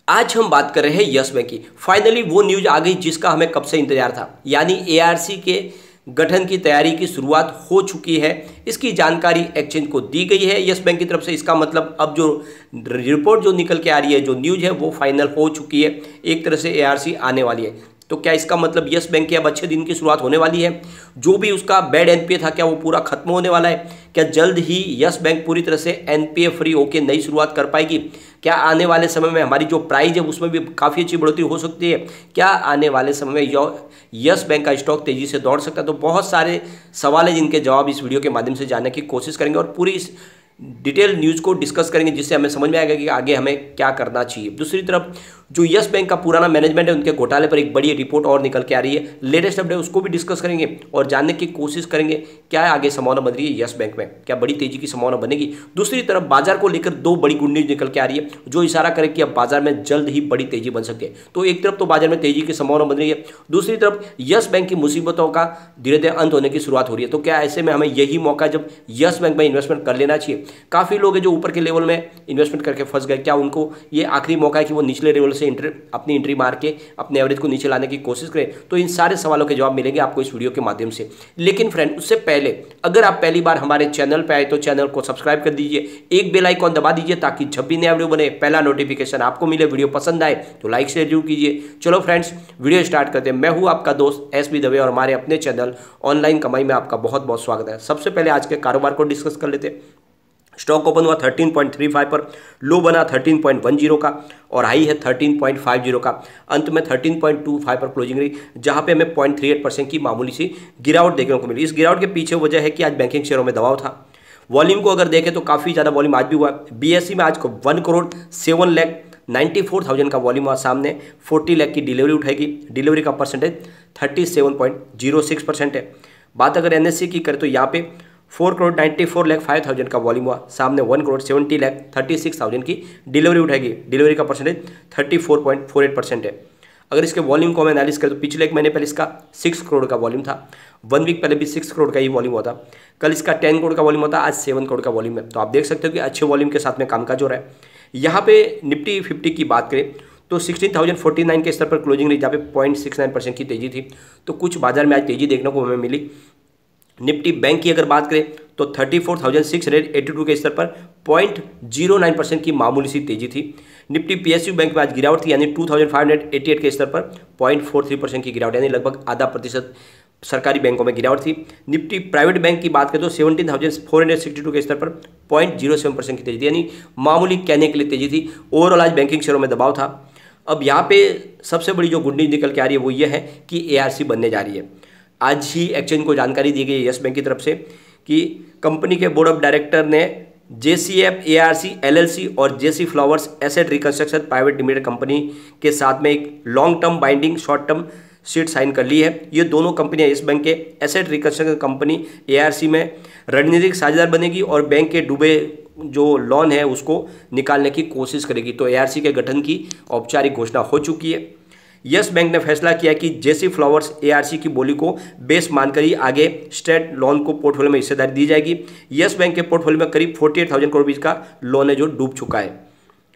आज हम बात कर रहे हैं यस बैंक की। फाइनली वो न्यूज आ गई जिसका हमें कब से इंतजार था, यानी एआरसी के गठन की तैयारी की शुरुआत हो चुकी है। इसकी जानकारी एक्सचेंज को दी गई है यस बैंक की तरफ से। इसका मतलब अब जो रिपोर्ट जो निकल के आ रही है, जो न्यूज है, वो फाइनल हो चुकी है। एक तरह से एआरसी आने वाली है। तो क्या इसका मतलब यस बैंक के अब अच्छे दिन की शुरुआत होने वाली है? जो भी उसका बैड एनपीए था, क्या वो पूरा खत्म होने वाला है? क्या जल्द ही यस बैंक पूरी तरह से एनपीए फ्री होकर नई शुरुआत कर पाएगी? क्या आने वाले समय में हमारी जो प्राइस है उसमें भी काफ़ी अच्छी बढ़ोतरी हो सकती है? क्या आने वाले समय में यस बैंक का स्टॉक तेजी से दौड़ सकता है? तो बहुत सारे सवाल हैं जिनके जवाब इस वीडियो के माध्यम से जानने की कोशिश करेंगे और पूरी इस डिटेल न्यूज़ को डिस्कस करेंगे, जिससे हमें समझ में आएगा कि आगे हमें क्या करना चाहिए। दूसरी तरफ जो यस बैंक का पुराना मैनेजमेंट है, उनके घोटाले पर एक बड़ी रिपोर्ट और निकल के आ रही है। लेटेस्ट अपडेट उसको भी डिस्कस करेंगे और जानने की कोशिश करेंगे क्या आगे संभावना बन रही है यस बैंक में, क्या बड़ी तेजी की संभावना बनेगी। दूसरी तरफ बाजार को लेकर दो बड़ी गुड न्यूज निकल के आ रही है जो इशारा करे कि अब बाजार में जल्द ही बड़ी तेजी बन सकती है। तो एक तरफ तो बाजार में तेजी की संभावना बन रही है, दूसरी तरफ यस बैंक की मुसीबतों का धीरे धीरे अंत होने की शुरुआत हो रही है। तो क्या ऐसे में हमें यही मौका जब यस बैंक में इन्वेस्टमेंट कर लेना चाहिए? काफ़ी लोग हैं जो ऊपर के लेवल में इन्वेस्टमेंट करके फंस गए, क्या उनको ये आखिरी मौका है कि वो निचले लेवल से अपनी एंट्री मार के अपने एवरेज को नीचे लाने की कोशिश करें? तो इन सारे सवालों के जवाब मिलेंगे आपको इस वीडियो के माध्यम से। लेकिन फ्रेंड, उससे पहले अगर आप पहली बार हमारे चैनल पे आए तो चैनल को सब्सक्राइब कर दीजिए, एक बेल आइकॉन दबा दीजिए ताकि जब भी नया वीडियो बने पहला नोटिफिकेशन आपको मिले। वीडियो पसंद आए तो लाइक शेयर जरूर कीजिए। चलो फ्रेंड्स, वीडियो स्टार्ट करते हैं। मैं हूं आपका दोस्त एसबी दवे और हमारे अपने चैनल ऑनलाइन कमाई में आपका बहुत बहुत स्वागत है। सबसे पहले आज के कारोबार को डिस्कस कर लेते हैं। स्टॉक ओपन हुआ 13.35 पर, लो बना 13.10 का और हाई है 13.50 का। अंत में 13.25 पर क्लोजिंग रही, जहां पे हमें 0.38% की मामूली सी गिरावट देखने को मिली। इस गिरावट के पीछे वजह है कि आज बैंकिंग शेयरों में दबाव था। वॉल्यूम को अगर देखें तो काफ़ी ज़्यादा वॉल्यूम आज भी हुआ। बीएसई में आज को 1,07,94,000 का वॉल्यूम हुआ। सामने 40 लाख की डिलीवरी उठाएगी। डिलीवरी का परसेंटेज 37.06% है। बात अगर एनएससी की करें तो यहाँ पे 4,94,05,000 का वॉल्यूम हुआ। सामने 1,70,36,000 की डिलीवरी उठाएगी। डिलीवरी का परसेंटेज 34.48% है। अगर इसके वॉल्यूम को हम एनालिस करें तो पिछले एक महीने पहले इसका 6 करोड़ का वॉल्यूम था। 1 वीक पहले भी 6 करोड़ का ही वॉल्यूम हुआ था। कल इसका 10 करोड़ का वॉल्यूम होता, आज 7 करोड़ का वॉल्यूम है। तो आप देख सकते हो कि अच्छे वॉल्यूम के साथ में कामकाज हो रहा है। यहाँ पे निफ्टी 50 की बात करें तो 16,049 के स्तर पर क्लोजिंग रही, जहाँ पे 0.69% की तेजी थी। तो कुछ बाजार में आज तेजी देखने को हमें मिली। निफ्टी बैंक की अगर बात करें तो 34,682 के स्तर पर 0.09% की मामूली सी तेजी थी। निफ्टी पीएसयू बैंक में आज गिरावट थी, यानी 2,588 के स्तर पर 0.43% की गिरावट, यानी लगभग आधा प्रतिशत सरकारी बैंकों में गिरावट थी। निफ्टी प्राइवेट बैंक की बात करें तो 17,462 के स्तर पर 0.07% की तेजी थी, यानी मामूली कहने के लिए तेजी थी। ओवरऑल आज बैंकिंग शेयरों में दबाव था। अब यहाँ पे सबसे बड़ी जो गुड न्यूज निकल के आ रही है वो ये है कि एआरसी बनने जा रही है। आज ही एक्सचेंज को जानकारी दी गई है यस बैंक की तरफ से कि कंपनी के बोर्ड ऑफ डायरेक्टर ने जेसीएफ एआरसी एलएलसी और JC Flowers asset reconstruction private limited company के साथ में एक long term binding short term sheet sign कर ली है। ये दोनों कंपनियां यस बैंक के एसेट रिकंस्ट्रक्शन कंपनी एआरसी में रणनीतिक साझेदार बनेगी और बैंक के डूबे जो लोन है उसको निकालने की कोशिश करेगी। तो एआरसी के गठन की औपचारिक घोषणा हो चुकी है। यस बैंक ने फैसला किया कि जेसी फ्लावर्स एआरसी की बोली को बेस मानकर ही आगे स्टेट लोन को पोर्टफोलियो में हिस्सेदारी दी जाएगी। यस बैंक के पोर्टफोलियो में करीब 48,000 करोड़ रुपए का लोन है जो डूब चुका है।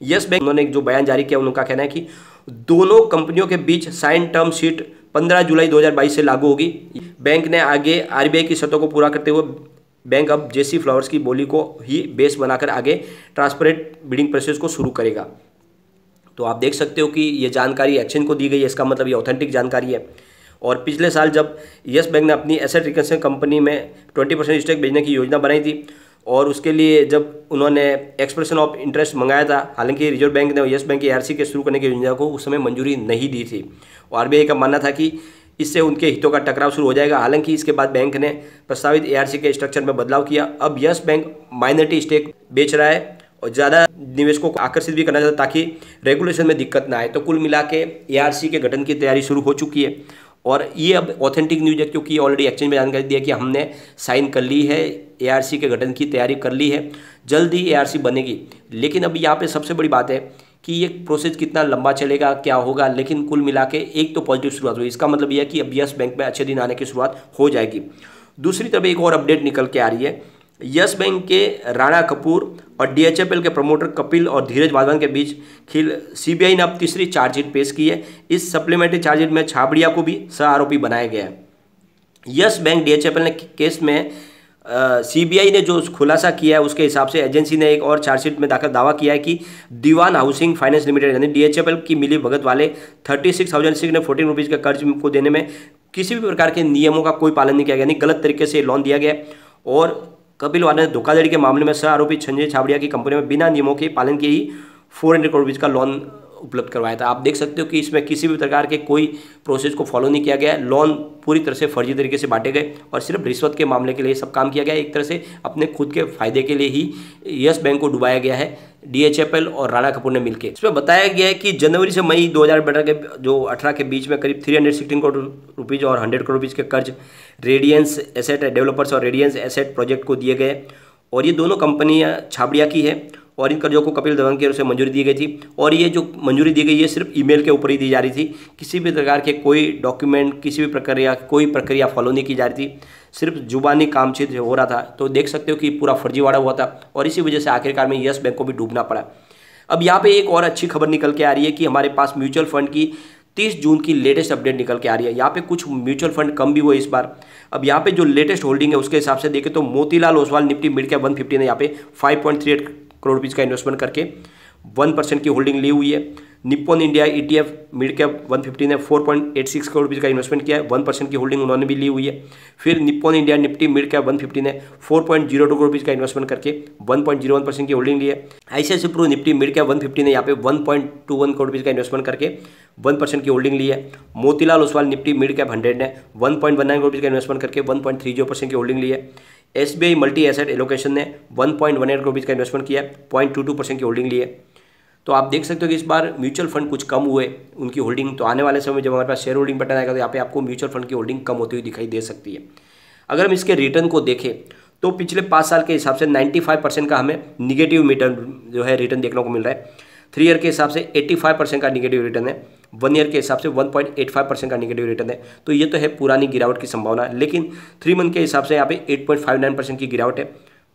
यस बैंक उन्होंने जो बयान जारी किया, उनका कहना है कि दोनों कंपनियों के बीच साइन टर्म शीट 15 जुलाई 2022 से लागू होगी। बैंक ने आगे आरबीआई की शर्तों को पूरा करते हुए बैंक अब जेसी फ्लावर्स की बोली को ही बेस बनाकर आगे ट्रांसपेरेंट बिडिंग प्रोसेस को शुरू करेगा। तो आप देख सकते हो कि ये जानकारी एक्सचेंज को दी गई है, इसका मतलब ये ऑथेंटिक जानकारी है। और पिछले साल जब यस बैंक ने अपनी एसेट रिकंस्ट्रक्शन कंपनी में 20% स्टेक बेचने की योजना बनाई थी और उसके लिए जब उन्होंने एक्सप्रेशन ऑफ इंटरेस्ट मंगाया था, हालांकि रिजर्व बैंक ने यस बैंक की एआरसी के शुरू करने की योजना को उस समय मंजूरी नहीं दी थी और आरबीआई का मानना था कि इससे उनके हितों का टकराव शुरू हो जाएगा। हालांकि इसके बाद बैंक ने प्रस्तावित एआरसी के स्ट्रक्चर में बदलाव किया। अब यस बैंक माइनॉरिटी स्टेक बेच रहा है और ज़्यादा निवेशकों को आकर्षित भी करना चाहता ताकि रेगुलेशन में दिक्कत ना आए। तो कुल मिला के एआरसी के गठन की तैयारी शुरू हो चुकी है और ये अब ऑथेंटिक न्यूज है क्योंकि ऑलरेडी एक्सचेंज में जानकारी दी है कि हमने साइन कर ली है, एआरसी के गठन की तैयारी कर ली है, जल्द ही एआरसी बनेगी। लेकिन अभी यहाँ पे सबसे बड़ी बात है कि ये प्रोसेस कितना लंबा चलेगा, क्या होगा। लेकिन कुल मिला के एक तो पॉजिटिव शुरुआत हुई, इसका मतलब यह है कि अब यस बैंक में अच्छे दिन आने की शुरुआत हो जाएगी। दूसरी तरफ एक और अपडेट निकल के आ रही है यस बैंक के राणा कपूर और डीएचएफएल के प्रमोटर कपिल और धीरज वाधवान के बीच सीबीआई ने अब तीसरी चार्जशीट पेश की है। इस सप्लीमेंट्री चार्जशीट में छाबड़िया को भी सह आरोपी बनाया गया है। यस बैंक डीएचएफएल ने केस में सीबीआई ने जो खुलासा किया है उसके हिसाब से एजेंसी ने एक और चार्जशीट में दावा किया है कि दीवान हाउसिंग फाइनेंस लिमिटेड यानी डीएचएफएल की मिली भगत वाले 36,614 रुपीज़ के कर्ज को देने में किसी भी प्रकार के नियमों का कोई पालन नहीं किया गया, यानी गलत तरीके से लोन दिया गया। और कपिल वाधवा ने धोखाधड़ी के मामले में सह आरोपी संजय छाबड़िया की कंपनी में बिना नियमों के पालन के ही 400 करोड़ रुपीज़ का लोन उपलब्ध करवाया था। आप देख सकते हो कि इसमें किसी भी प्रकार के कोई प्रोसेस को फॉलो नहीं किया गया, लोन पूरी तरह से फर्जी तरीके से बांटे गए और सिर्फ रिश्वत के मामले के लिए सब काम किया गया। एक तरह से अपने खुद के फायदे के लिए ही यस बैंक को डुबाया गया है डीएचएफएल और राणा कपूर ने मिलकर। इसमें बताया गया है कि जनवरी से मई 2018 के बीच में करीब 316 करोड़ रुपीज़ और 100 करोड़ रुपीज़ के कर्ज रेडियंस एसेट डेवलपर्स और रेडियंस एसेट प्रोजेक्ट को दिए गए और ये दोनों कंपनियां छाबड़िया की है और इन कर्जों को कपिल धवन की ओर से मंजूरी दी गई थी। और ये जो मंजूरी दी गई है सिर्फ ईमेल के ऊपर ही दी जा रही थी, किसी भी प्रकार के कोई डॉक्यूमेंट किसी भी कोई प्रक्रिया फॉलो नहीं की जा रही थी, सिर्फ जुबानी कामचीत हो रहा था। तो देख सकते हो कि पूरा फर्जीवाड़ा हुआ था और इसी वजह से आखिरकार में यस बैंक को भी डूबना पड़ा। अब यहाँ पे एक और अच्छी खबर निकल के आ रही है कि हमारे पास म्यूचुअल फंड की 30 जून की लेटेस्ट अपडेट निकल के आ रही है। यहाँ पे कुछ म्यूचुअल फंड कम भी हुए इस बार। अब यहाँ पे जो लेटेस्ट होल्डिंग है उसके हिसाब से देखें तो Motilal Oswal Nifty mid cap 150 ने यहाँ पे 5.38 करोड़ रुपीज़ का इन्वेस्टमेंट करके 1% की होल्डिंग ली हुई है। Nippon India ETF mid cap 150 ने 4.86 करोड़ रुपीज़ का इन्वेस्टमेंट किया है, 1% की होल्डिंग उन्होंने भी ली हुई है। फिर Nippon India Nifty mid cap 150 ने 4.02 करोड़ रुपीज़ का इन्वेस्टमेंट करके 1.01% की होल्डिंग ली है। ICICI Pru Nifty mid cap 150 ने यहाँ पे 1.21 करोड़ रुपीज़ का इन्वेस्टमेंट करके 1% की होल्डिंग ली है। Motilal Oswal Nifty mid cap 100 ने 1.19 करोड़ रुपीज़ का इन्वेस्टमेंट करके 1.30% की होल्डिंग ली है। SBI मल्टी एसेट एलोकेशन ने 1.18 करोड़ रुपीज़ का इन्वेस्टमेंट किया है, 0.22% की होल्डिंग ली है। तो आप देख सकते हो कि इस बार म्यूचुअल फंड कुछ कम हुए उनकी होल्डिंग। तो आने वाले समय में जब हमारे पास शेयर होल्डिंग बटन आएगा तो यहाँ पे आपको म्यूचुअल फंड की होल्डिंग कम होती हुई दिखाई दे सकती है। अगर हम इसके रिटर्न को देखें तो पिछले 5 साल के हिसाब से 95% का हमें निगेटिव रिटर्न जो है रिटर्न देखने को मिल रहा है। 3 ईयर के हिसाब से 85% का निगेटिव रिटर्न है, 1 ईयर के हिसाब से 1.85% का निगेटिव रिटर्न है। तो ये तो है पुरानी गिरावट की संभावना, लेकिन 3 मंथ के हिसाब से यहाँ पे 8.59% की गिरावट है,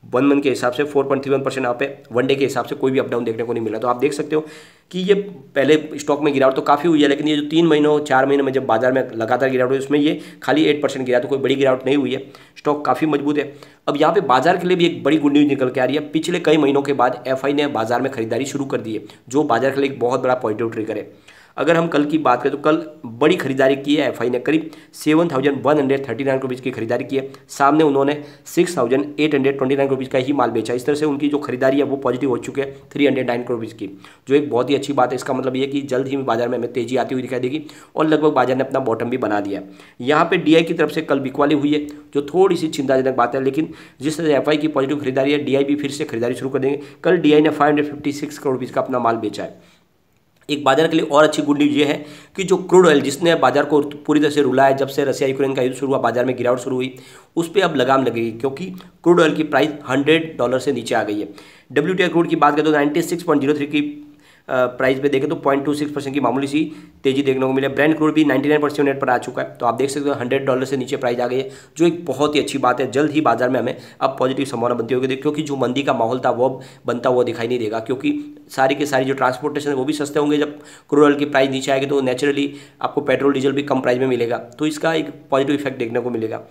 1 मंथ के हिसाब से 4.31% यहाँ पे, 1 डे के हिसाब से कोई भी अपडाउन देखने को नहीं मिला। तो आप देख सकते हो कि ये पहले स्टॉक में गिरावट तो काफ़ी हुई है, लेकिन ये जो 3 महीनों 4 महीनों में जब बाजार में लगातार गिरावट हुई उसमें ये खाली 8% गिरा, तो कोई बड़ी गिरावट नहीं हुई है, स्टॉक काफ़ी मजबूत है। अब यहाँ पे बाजार के लिए भी एक बड़ी गुड न्यूज़ निकल के आ रही है। पिछले कई महीनों के बाद FI ने बाजार में खरीदारी शुरू कर दी है, जो बाजार के लिए एक बहुत बड़ा पॉजिटिव ट्रिगर है। अगर हम कल की बात करें तो कल बड़ी खरीदारी की है FI ने, करीब 7,139 रुपीज़ की खरीदारी की है। सामने उन्होंने 6,829 रुपीज़ का ही माल बेचा। इस तरह से उनकी जो खरीदारी है वो पॉजिटिव हो चुकी है 309 करोड़ रुपीज़ की, जो एक बहुत ही अच्छी बात है। इसका मतलब ये कि जल्द ही बाजार में हमें तेजी आती हुई दिखाई देगी और लगभग बाजार ने अपना बॉटम भी बना दिया है। यहाँ पे DI की तरफ से कल बिकवाली हुई है, जो थोड़ी सी चिंताजनक बात है, लेकिन जिस तरह से FI की पॉजिटिव खरीदारी है DI भी फिर से खरीदारी शुरू कर देंगे। कल DI ने 556 करोड़ रुपीज़ का अपना माल बेचा है। एक बाजार के लिए और अच्छी गुड न्यूज़ ये है कि जो क्रूड ऑयल जिसने बाजार को पूरी तरह से रुलाया, जब से रसिया यूक्रेन का युद्ध शुरू हुआ बाजार में गिरावट शुरू हुई, उस पर अब लगाम लगेगी, क्योंकि क्रूड ऑयल की प्राइस $100 से नीचे आ गई है। WTI क्रूड की बात करें तो 96.03 की प्राइस पे देखें तो 0.26% की मामूली सी तेजी देखने को मिली। ब्रेंट क्रूड भी 99.78 पर आ चुका है। तो आप देख सकते हो $100 से नीचे प्राइस आ गई है, जो एक बहुत ही अच्छी बात है। जल्द ही बाजार में हमें अब पॉजिटिव संभावना बनती होगी, क्योंकि जो मंदी का माहौल था वो बनता हुआ दिखाई नहीं देगा, क्योंकि सारी की सारी जो ट्रांसपोर्टेशन है वो भी सस्ते होंगे। जब क्रूड ऑयल की प्राइस नीचे आएगी तो नेचुरली आपको पेट्रोल डीजल भी कम प्राइस में मिलेगा, तो इसका एक पॉजिटिव इफेक्ट देखने को मिलेगा।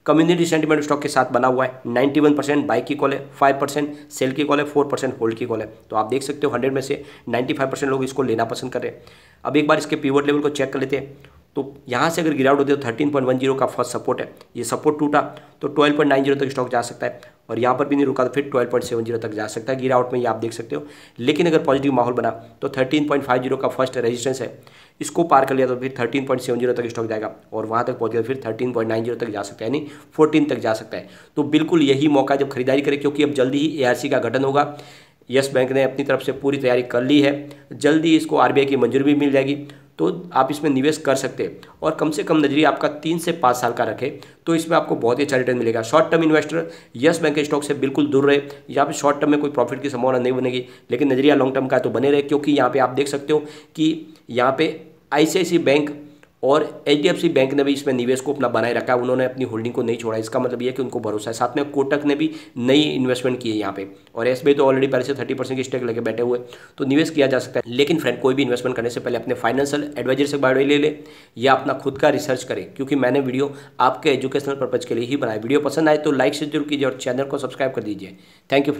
कम्युनिटी सेंटीमेंट स्टॉक के साथ बना हुआ है। 91% बाई की कॉल है, 5% सेल की कॉल है, 4% होल्ड की कॉल है। तो आप देख सकते हो 100 में से 95% लोग इसको लेना पसंद कर रहे हैं। अब एक बार इसके पिवट लेवल को चेक कर लेते हैं। तो यहाँ से अगर गिरावट होती है तो 13.10 का फर्स्ट सपोर्ट है, ये सपोर्ट टूटा तो 12.90 तक स्टॉक जा सकता है, और यहाँ पर भी नहीं रुका तो फिर 12.70 तक जा सकता है गिरावट में, ये आप देख सकते हो। लेकिन अगर पॉजिटिव माहौल बना तो 13.50 का फर्स्ट रेजिस्टेंस है, इसको पार कर लिया तो फिर 13.70 तक स्टॉक जाएगा, और वहाँ तक पहुँच गया फिर 13.90 तक जा सकता है, यानी 14 तक जा सकता है। तो बिल्कुल यही मौका जब खरीदारी करें, क्योंकि अब जल्दी ही ARC का गठन होगा। यस बैंक ने अपनी तरफ से पूरी तैयारी कर ली है, जल्दी इसको RBI की मंजूरी भी मिल जाएगी, तो आप इसमें निवेश कर सकते हैं। और कम से कम नजरिया आपका 3 से 5 साल का रखें तो इसमें आपको बहुत ही अच्छा रिटर्न मिलेगा। Short term investor yes Bank के स्टॉक से बिल्कुल दूर रहे। यहाँ पे शॉर्ट टर्म में कोई प्रॉफिट की संभावना नहीं बनेगी, लेकिन नजरिया लॉन्ग टर्म का तो बने रहे, क्योंकि यहाँ पे आप देख सकते हो कि यहाँ पे ICICI बैंक और HDFC बैंक ने भी इसमें निवेश को अपना बनाए रखा है, उन्होंने अपनी होल्डिंग को नहीं छोड़ा। इसका मतलब ये है कि उनको भरोसा है। साथ में कोटक ने भी नई इन्वेस्टमेंट की है यहाँ पे, और SBI तो ऑलरेडी पहले से 30% की स्टेक लेके बैठे हुए, तो निवेश किया जा सकता है। लेकिन फ्रेंड, कोई भी इन्वेस्टमेंट करने से पहले अपने फाइनेंशियल एडवाइजर से बायोडाटा ले ले या अपना खुद का रिसर्च करें, क्योंकि मैंने वीडियो आपके एजुकेशनल पर्पज के लिए ही बनाया। वीडियो पसंद आए तो लाइक से जरूर कीजिए और चैनल को सब्सक्राइब कर दीजिए। Thank you friend.